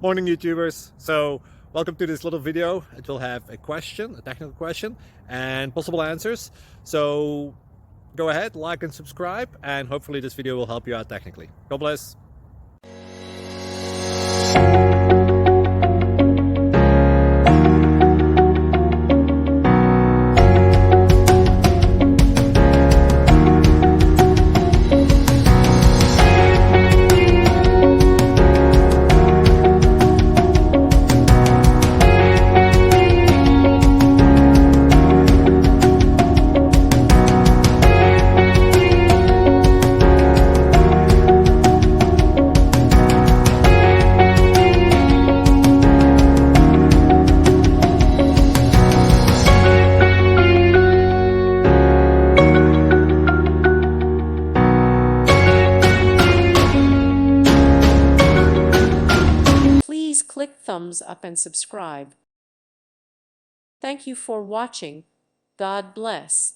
Morning YouTubers. So welcome to this little video. It will have a question, a technical question, and possible answers. So go ahead, like and subscribe, and hopefully this video will help you out technically. God bless. Please click thumbs up and subscribe. Thank you for watching. God bless.